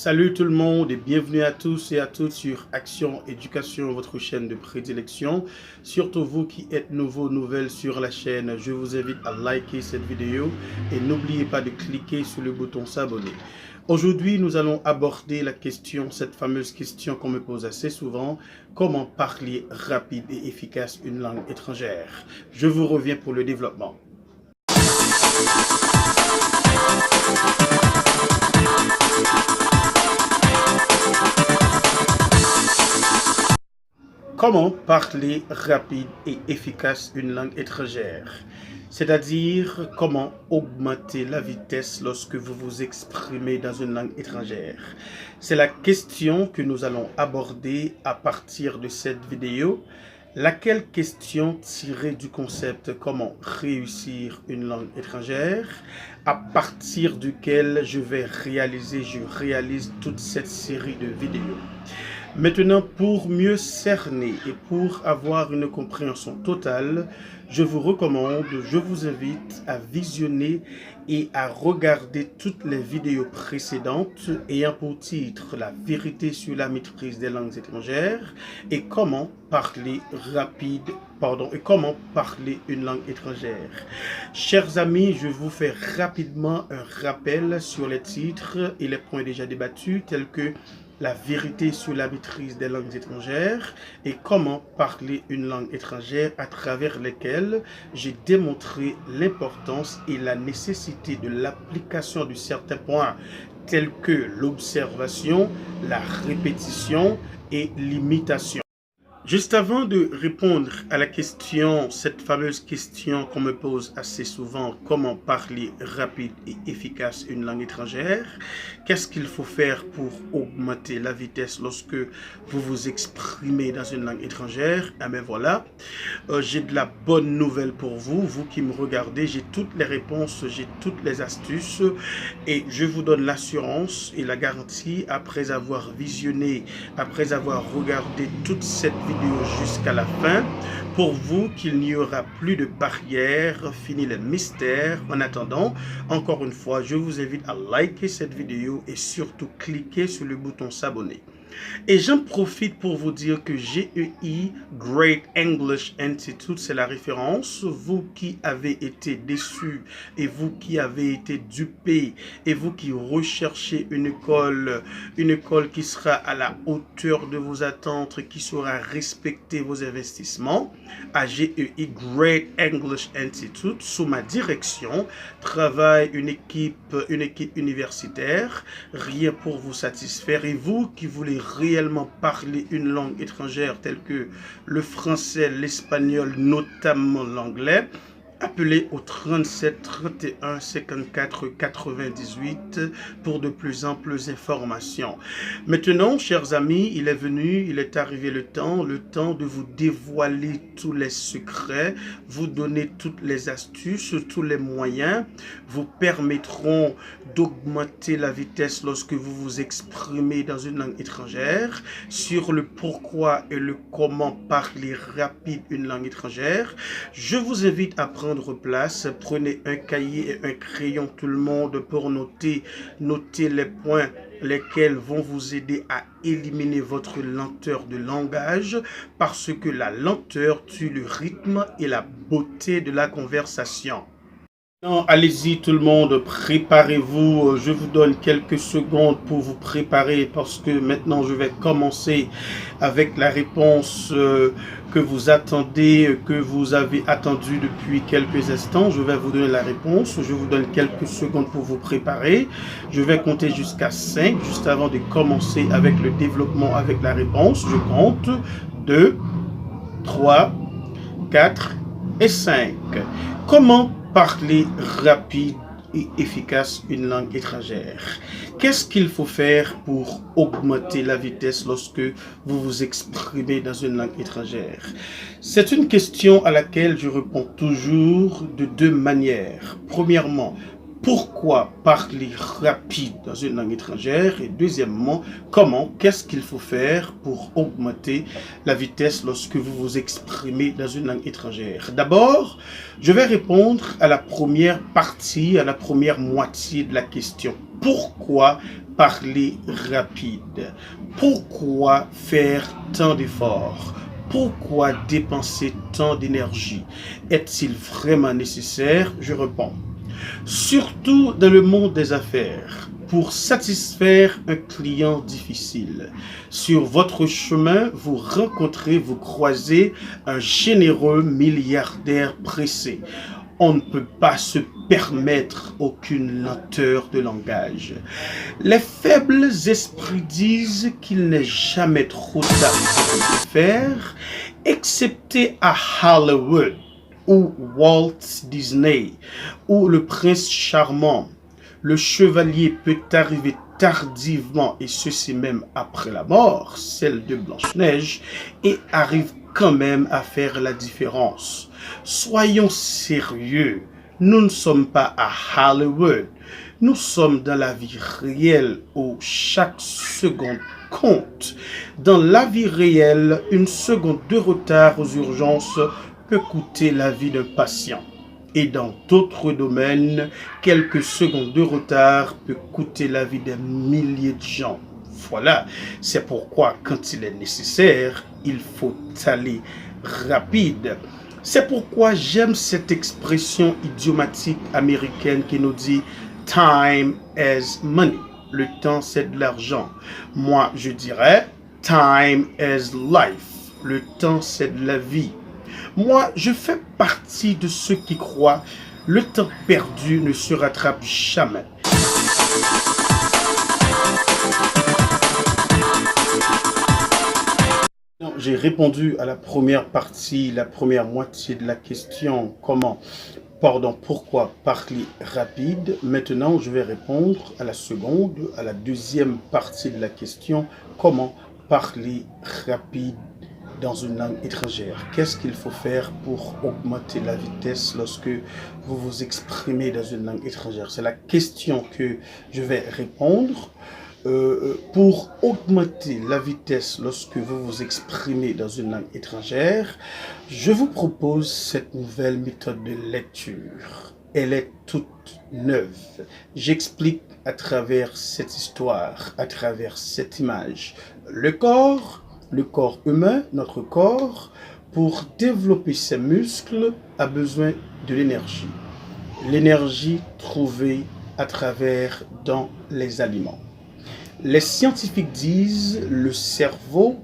Salut tout le monde et bienvenue à tous et à toutes sur Action Éducation, votre chaîne de prédilection. Surtout vous qui êtes nouvelles sur la chaîne, je vous invite à liker cette vidéo et n'oubliez pas de cliquer sur le bouton s'abonner. Aujourd'hui, nous allons aborder la question, cette fameuse question qu'on me pose assez souvent, comment parler rapide et efficace une langue étrangère. Je vous reviens pour le développement. Comment parler rapide et efficace une langue étrangère? C'est-à-dire comment augmenter la vitesse lorsque vous vous exprimez dans une langue étrangère. C'est la question que nous allons aborder à partir de cette vidéo. Laquelle question tirée du concept comment réussir une langue étrangère, à partir duquel je réalise toute cette série de vidéos. Maintenant, pour mieux cerner et pour avoir une compréhension totale, je vous invite à visionner et à regarder toutes les vidéos précédentes ayant pour titre la vérité sur la maîtrise des langues étrangères et comment parler une langue étrangère. Chers amis, je vous fais rapidement un rappel sur les titres et les points déjà débattus tels que la vérité sur la maîtrise des langues étrangères et comment parler une langue étrangère, à travers lesquelles j'ai démontré l'importance et la nécessité de l'application de certains points tels que l'observation, la répétition et l'imitation. Juste avant de répondre à la question, cette fameuse question qu'on me pose assez souvent, comment parler rapide et efficace une langue étrangère, qu'est-ce qu'il faut faire pour augmenter la vitesse lorsque vous vous exprimez dans une langue étrangère? Ah ben voilà, j'ai de la bonne nouvelle pour vous, vous qui me regardez, j'ai toutes les réponses, j'ai toutes les astuces et je vous donne l'assurance et la garantie après avoir visionné, après avoir regardé toute cette vidéo jusqu'à la fin, pour vous qu'il n'y aura plus de barrières, fini les mystères. En attendant, encore une fois, je vous invite à liker cette vidéo et surtout cliquer sur le bouton s'abonner. Et j'en profite pour vous dire que GEI, Great English Institute, c'est la référence. Vous qui avez été déçus et vous qui avez été dupés et vous qui recherchez une école qui sera à la hauteur de vos attentes, qui saura respecter vos investissements, à GEI, Great English Institute, sous ma direction, travaille une équipe universitaire, rien pour vous satisfaire. Et vous qui voulez réellement parler une langue étrangère telle que le français, l'espagnol, notamment l'anglais, appelez au 37 31 54 98 pour de plus amples informations. Maintenant, chers amis, il est arrivé le temps de vous dévoiler tous les secrets, vous donner toutes les astuces, tous les moyens vous permettront d'augmenter la vitesse lorsque vous vous exprimez dans une langue étrangère, sur le pourquoi et le comment parler rapide une langue étrangère. Je vous invite à prendre place, prenez un cahier et un crayon tout le monde pour noter les points lesquels vont vous aider à éliminer votre lenteur de langage, parce que la lenteur tue le rythme et la beauté de la conversation. Non, allez-y tout le monde, préparez-vous, je vous donne quelques secondes pour vous préparer parce que maintenant je vais commencer avec la réponse que vous attendez, que vous avez attendu depuis quelques instants. Je vais vous donner la réponse, je vous donne quelques secondes pour vous préparer. Je vais compter jusqu'à 5 juste avant de commencer avec le développement avec la réponse. Je compte 2, 3, 4 et 5. Comment parler rapide et efficace une langue étrangère? Qu'est-ce qu'il faut faire pour augmenter la vitesse lorsque vous vous exprimez dans une langue étrangère? C'est une question à laquelle je réponds toujours de deux manières. Premièrement, pourquoi parler rapide dans une langue étrangère? Et deuxièmement, qu'est-ce qu'il faut faire pour augmenter la vitesse lorsque vous vous exprimez dans une langue étrangère? D'abord, je vais répondre à la première partie, à la première moitié de la question. Pourquoi parler rapide? Pourquoi faire tant d'efforts? Pourquoi dépenser tant d'énergie? Est-il vraiment nécessaire? Je réponds. Surtout dans le monde des affaires, pour satisfaire un client difficile. Sur votre chemin, vous rencontrez, vous croisez un généreux milliardaire pressé. On ne peut pas se permettre aucune lenteur de langage. Les faibles esprits disent qu'il n'est jamais trop tard pour faire, excepté à Hollywood ou Walt Disney ou le prince charmant. Le chevalier peut arriver tardivement, et ceci même après la mort, celle de Blanche-Neige, et arrive quand même à faire la différence. Soyons sérieux, nous ne sommes pas à Hollywood, nous sommes dans la vie réelle où chaque seconde compte. Dans la vie réelle, une seconde de retard aux urgences peut coûter la vie d'un patient. Et dans d'autres domaines, quelques secondes de retard peut coûter la vie des milliers de gens. Voilà, c'est pourquoi quand il est nécessaire, il faut aller rapide. C'est pourquoi j'aime cette expression idiomatique américaine qui nous dit « time is money ». Le temps, c'est de l'argent. Moi, je dirais « time is life ». Le temps, c'est de la vie. Moi, je fais partie de ceux qui croient le temps perdu ne se rattrape jamais. J'ai répondu à la première partie, la première moitié de la question, pourquoi parler rapide. Maintenant, je vais répondre à la seconde, à la deuxième partie de la question, comment parler rapide dans une langue étrangère. Qu'est-ce qu'il faut faire pour augmenter la vitesse lorsque vous vous exprimez dans une langue étrangère? C'est la question que je vais répondre. Pour augmenter la vitesse lorsque vous vous exprimez dans une langue étrangère, je vous propose cette nouvelle méthode de lecture. Elle est toute neuve. J'explique à travers cette histoire, à travers cette image, le corps humain, notre corps, pour développer ses muscles, a besoin de l'énergie. L'énergie trouvée à travers dans les aliments. Les scientifiques disent le cerveau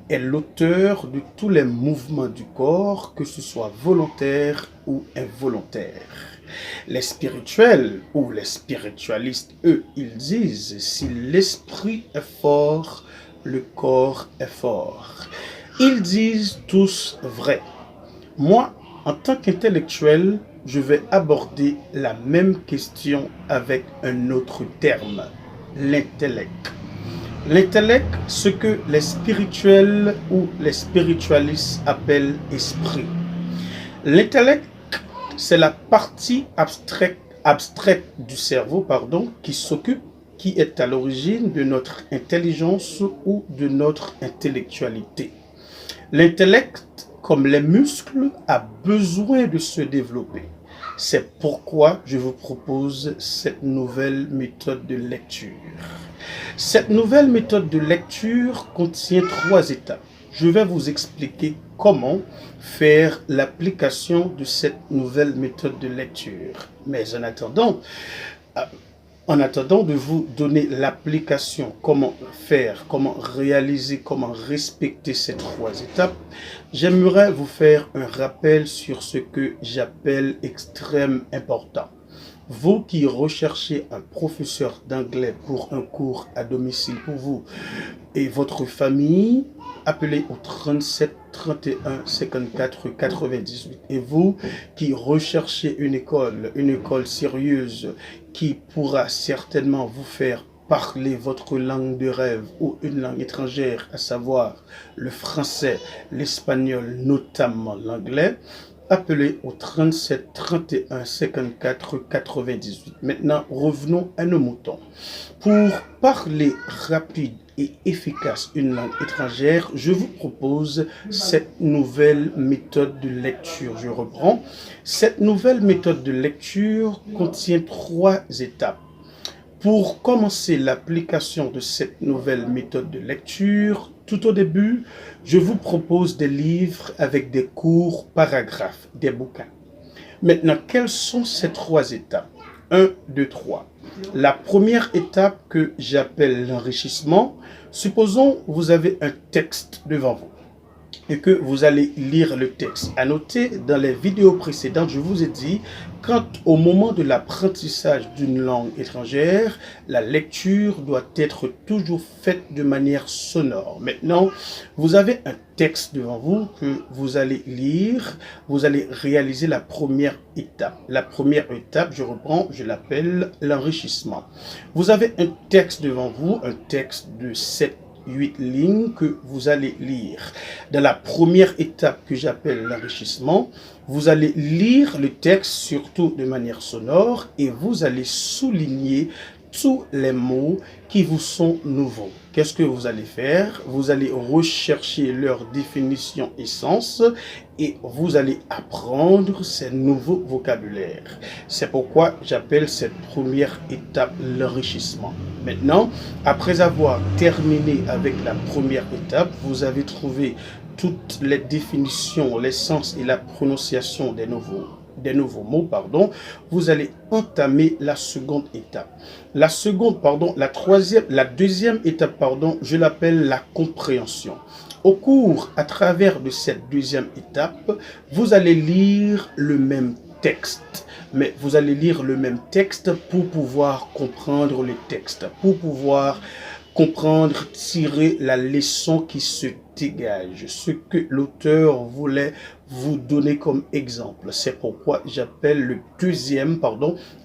est l'auteur de tous les mouvements du corps, que ce soit volontaire ou involontaire. Les spirituels ou les spiritualistes, eux, ils disent si l'esprit est fort, le corps est fort. Ils disent tous vrai. Moi, en tant qu'intellectuel, je vais aborder la même question avec un autre terme, l'intellect. L'intellect, ce que les spirituels ou les spiritualistes appellent esprit. L'intellect, c'est la partie abstraite du cerveau, qui est à l'origine de notre intelligence ou de notre intellectualité. L'intellect, comme les muscles, a besoin de se développer. C'est pourquoi je vous propose cette nouvelle méthode de lecture. Cette nouvelle méthode de lecture contient 3 étapes. Je vais vous expliquer comment faire l'application de cette nouvelle méthode de lecture. Mais en attendant de vous donner l'application, comment faire, comment réaliser, comment respecter ces 3 étapes, j'aimerais vous faire un rappel sur ce que j'appelle extrêmement important. Vous qui recherchez un professeur d'anglais pour un cours à domicile pour vous et votre famille, appelez au 37 31 54 98. Et vous qui recherchez une école sérieuse qui pourra certainement vous faire parler votre langue de rêve ou une langue étrangère, à savoir le français, l'espagnol, notamment l'anglais, appelez au 37 31 54 98. Maintenant, revenons à nos moutons. Pour parler rapide et efficace une langue étrangère, je vous propose cette nouvelle méthode de lecture. Je reprends. Cette nouvelle méthode de lecture contient 3 étapes. Pour commencer l'application de cette nouvelle méthode de lecture, tout au début, je vous propose des livres avec des courts paragraphes, des bouquins. Maintenant, quelles sont ces trois étapes? 1, 2, 3. La première étape que j'appelle l'enrichissement, supposons vous avez un texte devant vous et que vous allez lire le texte. À noter, dans les vidéos précédentes, je vous ai dit, quand au moment de l'apprentissage d'une langue étrangère, la lecture doit être toujours faite de manière sonore. Maintenant, vous avez un texte devant vous que vous allez lire, vous allez réaliser la première étape. La première étape, je reprends, je l'appelle l'enrichissement. Vous avez un texte devant vous, un texte de 8 lignes que vous allez lire. Dans la première étape que j'appelle l'enrichissement, vous allez lire le texte surtout de manière sonore et vous allez souligner tous les mots qui vous sont nouveaux. Qu'est-ce que vous allez faire? Vous allez rechercher leur définition et sens et vous allez apprendre ces nouveaux vocabulaires. C'est pourquoi j'appelle cette première étape l'enrichissement. Maintenant, après avoir terminé avec la première étape, vous avez trouvé toutes les définitions, les sens et la prononciation des nouveaux mots, vous allez entamer la seconde étape. La deuxième étape, je l'appelle la compréhension. Au cours, à travers de cette deuxième étape, vous allez lire le même texte. Mais vous allez lire le même texte pour pouvoir comprendre le texte, pour pouvoir comprendre, tirer la leçon qui se dégage, ce que l'auteur voulait vous donner comme exemple. C'est pourquoi j'appelle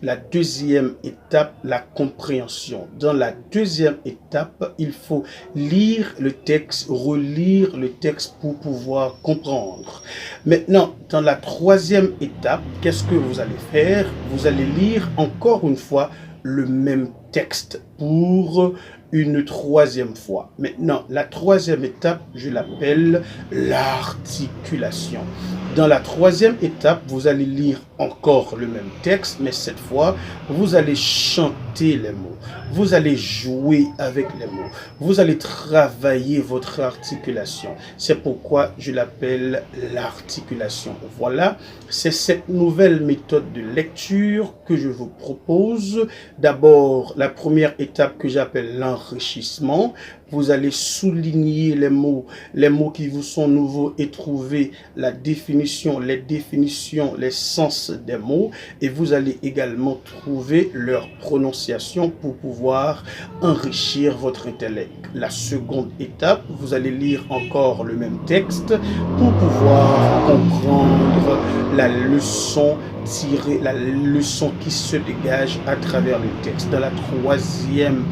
la deuxième étape, la compréhension. Dans la deuxième étape, il faut lire le texte, relire le texte pour pouvoir comprendre. Maintenant, dans la troisième étape, qu'est-ce que vous allez faire? Vous allez lire encore une fois le même texte pour une troisième fois. Maintenant, la troisième étape, je l'appelle l'articulation. Dans la troisième étape, vous allez lire encore le même texte, mais cette fois, vous allez chanter les mots. Vous allez jouer avec les mots. Vous allez travailler votre articulation. C'est pourquoi je l'appelle l'articulation. Voilà, c'est cette nouvelle méthode de lecture que je vous propose. D'abord, la première étape que j'appelle l'enrichissement. Vous allez souligner les mots qui vous sont nouveaux et trouver la définition, les sens des mots. Et vous allez également trouver leur prononciation pour pouvoir enrichir votre intellect. La seconde étape, vous allez lire encore le même texte pour pouvoir comprendre la leçon, tirer la leçon qui se dégage à travers le texte. Dans la troisième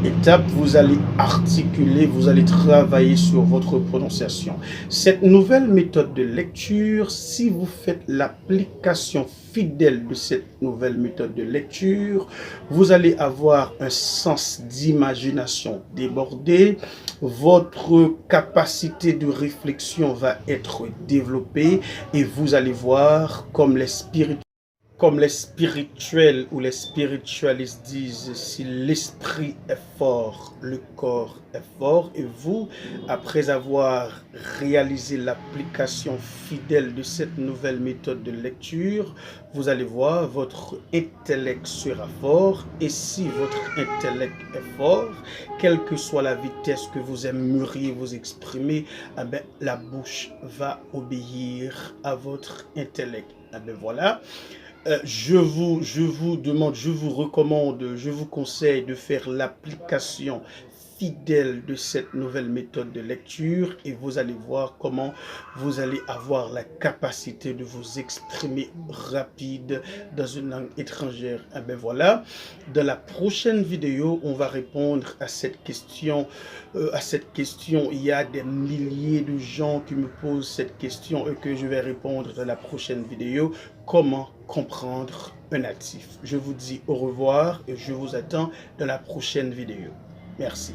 étape, vous allez articuler, vous allez travailler sur votre prononciation. Cette nouvelle méthode de lecture, si vous faites l'application fidèle de cette nouvelle méthode de lecture, vous allez avoir un sens d'imagination débordé, votre capacité de réflexion va être développée et vous allez voir comme les spirituels ou les spiritualistes disent, si l'esprit est fort, le corps est fort. Et vous, après avoir réalisé l'application fidèle de cette nouvelle méthode de lecture, vous allez voir, votre intellect sera fort. Et si votre intellect est fort, quelle que soit la vitesse que vous aimeriez vous exprimer, la bouche va obéir à votre intellect. Voilà. Je vous demande, je vous recommande, je vous conseille de faire l'application fidèle de cette nouvelle méthode de lecture et vous allez voir comment vous allez avoir la capacité de vous exprimer rapide dans une langue étrangère. Voilà, dans la prochaine vidéo, on va répondre à cette question. Il y a des milliers de gens qui me posent cette question et que je vais répondre dans la prochaine vidéo. Comment comprendre un natif? Je vous dis au revoir et je vous attends dans la prochaine vidéo. Merci.